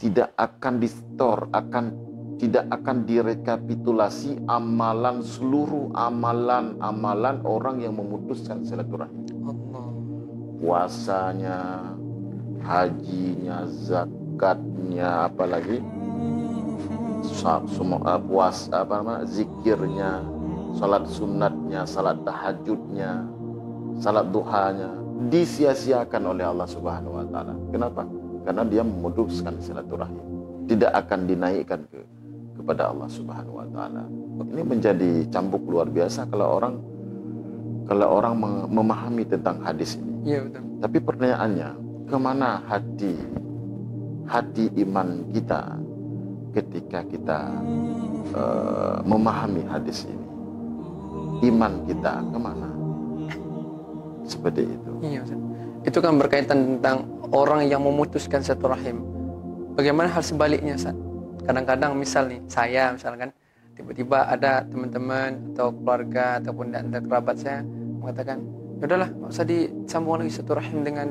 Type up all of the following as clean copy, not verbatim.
tidak akan di-store, tidak akan direkapitulasi seluruh amalan orang yang memutuskan silaturahim. Allah. Puasanya, hajinya, zakatnya, apalagi zikirnya, salat sunatnya, salat tahajudnya, salat duhanya disia-siakan oleh Allah Subhanahu wa taala. Kenapa? Karena dia memutuskan silaturahim. Tidak akan dinaikkan kepada Allah Subhanahu wa taala. Ini menjadi cambuk luar biasa kalau orang memahami tentang hadis ini. Iya, betul. Tapi pertanyaannya, kemana hati iman kita ketika kita memahami hadis ini? Iman kita kemana? Seperti itu. Iya, Ustaz. Itu kan berkaitan tentang orang yang memutuskan silaturahim. Bagaimana hal sebaliknya, Ustaz? Kadang-kadang misal nih, saya misalkan tiba-tiba ada teman-teman atau keluarga ataupun antara kerabat saya mengatakan, "Yaudahlah, enggak usah disambung lagi silaturahim dengan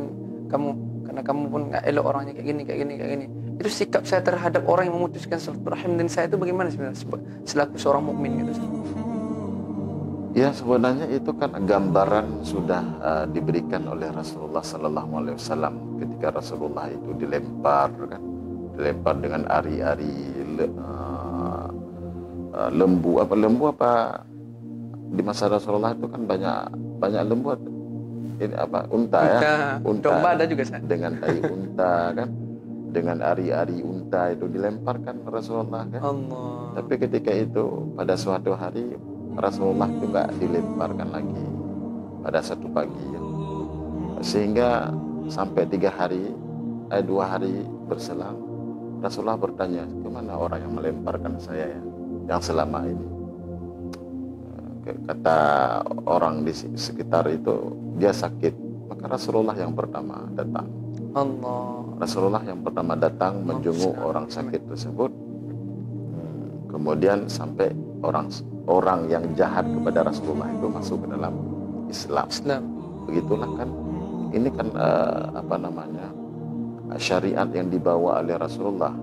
kamu karena kamu pun enggak elok orangnya kayak gini." Itu sikap saya terhadap orang yang memutuskan silaturahim dan saya itu bagaimana sebenarnya selaku seorang mukmin gitu, Ustaz? Ya, sebenarnya itu kan gambaran sudah diberikan oleh Rasulullah Sallallahu Alaihi Wasallam ketika Rasulullah itu dilempar dengan ari-ari lembu apa di masa Rasulullah itu kan banyak lembu, ini apa, unta Domba ada juga, Ustaz. dengan tai unta kan, dengan ari-ari unta itu dilemparkan Rasulullah kan. Allah. Tapi ketika itu pada suatu hari Rasulullah itu nggak dilemparkan lagi pada satu pagi ya. Sehingga sampai 2 hari berselang Rasulullah bertanya, kemana orang yang melemparkan saya ya, yang selama ini? Kata orang di sekitar itu dia sakit. Maka Rasulullah yang pertama datang. Allah. Rasulullah yang pertama datang menjenguk orang sakit tersebut. Kemudian sampai orang yang jahat kepada Rasulullah itu masuk ke dalam Islam. Begitulah kan. Ini kan syariat yang dibawa oleh Rasulullah,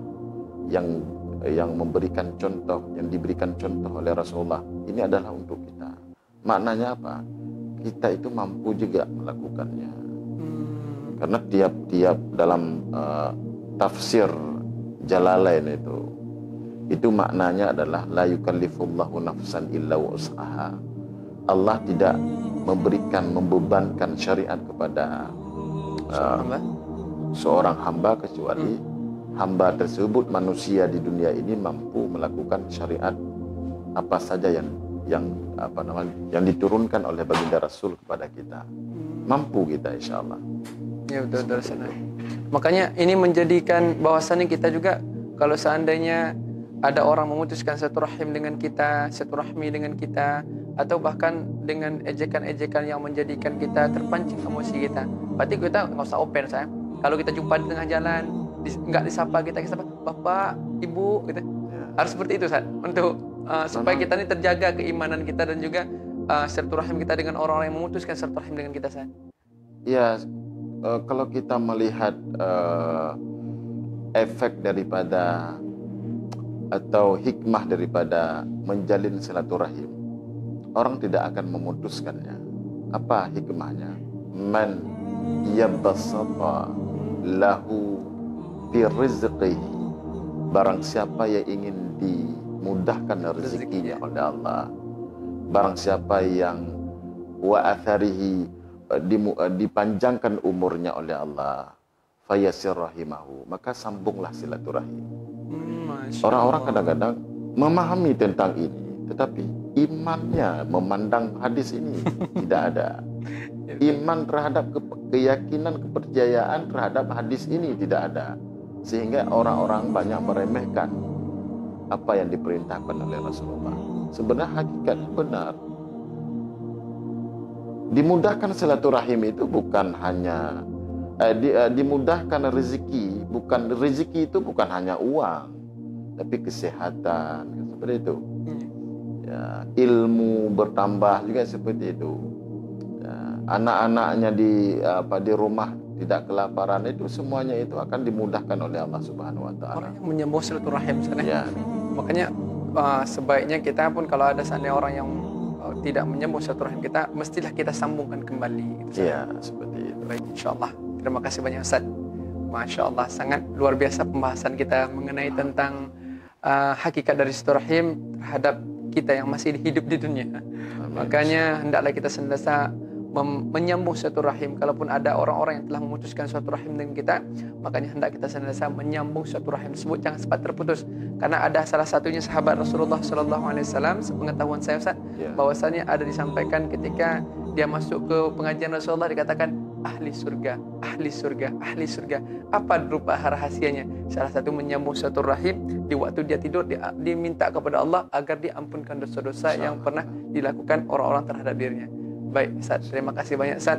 yang memberikan contoh, yang diberikan contoh oleh Rasulullah. Ini adalah untuk kita. Maknanya apa? Kita itu mampu juga melakukannya. Karena tiap-tiap dalam tafsir Jalalain itu maknanya adalah la yukallifullahu nafsan illa wus'aha. Allah tidak membebankan syariat kepada seorang hamba kecuali hamba tersebut, manusia di dunia ini mampu melakukan syariat apa saja yang diturunkan oleh baginda Rasul kepada kita. Mampu kita, insyaallah. Ya, betul sana. Makanya ini menjadikan bahwasannya kita juga kalau seandainya ada orang memutuskan silaturahim dengan kita, silaturahmi dengan kita, atau bahkan dengan ejekan-ejekan yang menjadikan kita terpancing emosi kita, berarti kita nggak usah open, saya. Kalau kita jumpa di tengah jalan, nggak disapa kita bapak, ibu, gitu. Ya. Harus seperti itu, Ustaz, untuk supaya kita ini terjaga keimanan kita dan juga silaturahim kita dengan orang-orang yang memutuskan silaturahim dengan kita, Ustaz. Ya, kalau kita melihat efek daripada atau hikmah daripada menjalin silaturahim, orang tidak akan memutuskannya. Apa hikmahnya? Man yabbasata lahu fi rizqihi, barang siapa yang ingin dimudahkan rezekinya oleh Allah, barang siapa yang wa atharihi, dipanjangkan umurnya oleh Allah, fayasir rahimahu, maka sambunglah silaturahim. Orang-orang kadang-kadang memahami tentang ini, tetapi imannya memandang hadis ini tidak ada. Iman terhadap keyakinan, kepercayaan terhadap hadis ini tidak ada. Sehingga orang-orang banyak meremehkan apa yang diperintahkan oleh Rasulullah. Sebenarnya hakikatnya benar. Dimudahkan silaturahim itu bukan hanya dimudahkan rezeki, rezeki itu bukan hanya uang, tapi kesehatan, seperti itu. Ya, ilmu bertambah juga seperti itu. Ya, anak-anaknya di rumah tidak kelaparan, itu semuanya itu akan dimudahkan oleh Allah Subhanahu wa taala. Orang yang menyambung silaturahim Ustaz. Ya. Makanya sebaiknya kita pun kalau ada seandainya orang yang tidak menyambung silaturahim kita, mestilah kita sambungkan kembali gitu, Iya, seperti itu. Baik, insyaallah. Terima kasih banyak Ustaz. Masya Allah, sangat luar biasa pembahasan kita mengenai tentang hakikat dari silaturahim terhadap kita yang masih hidup di dunia. Makanya hendaklah kita senantiasa menyambung silaturahim. Kalaupun ada orang-orang yang telah memutuskan silaturahim dengan kita, makanya hendak kita senantiasa menyambung silaturahim tersebut, jangan sempat terputus. Karena ada salah satunya sahabat Rasulullah SAW, sepengetahuan saya Ustaz, bahwasanya ada disampaikan ketika dia masuk ke pengajian Rasulullah, dikatakan ahli surga, ahli surga, ahli surga. Apa berupa rahasianya? Salah satu menyambung silaturahim. Di waktu dia tidur, dia minta kepada Allah agar diampunkan dosa-dosa yang pernah dilakukan orang-orang terhadap dirinya. Baik Ustaz, terima kasih banyak Ustaz.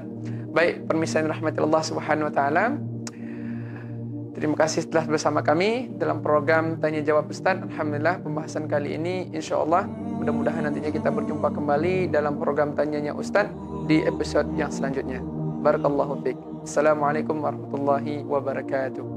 Baik, permisi rahmatullah subhanahu wa ta'ala. Terima kasih telah bersama kami dalam program Tanya Jawab Ustaz. Alhamdulillah, pembahasan kali ini insyaAllah mudah-mudahan nantinya kita berjumpa kembali dalam program Tanyanya Ustaz di episode yang selanjutnya. Barakallahu fiik. Assalamualaikum warahmatullahi wabarakatuh.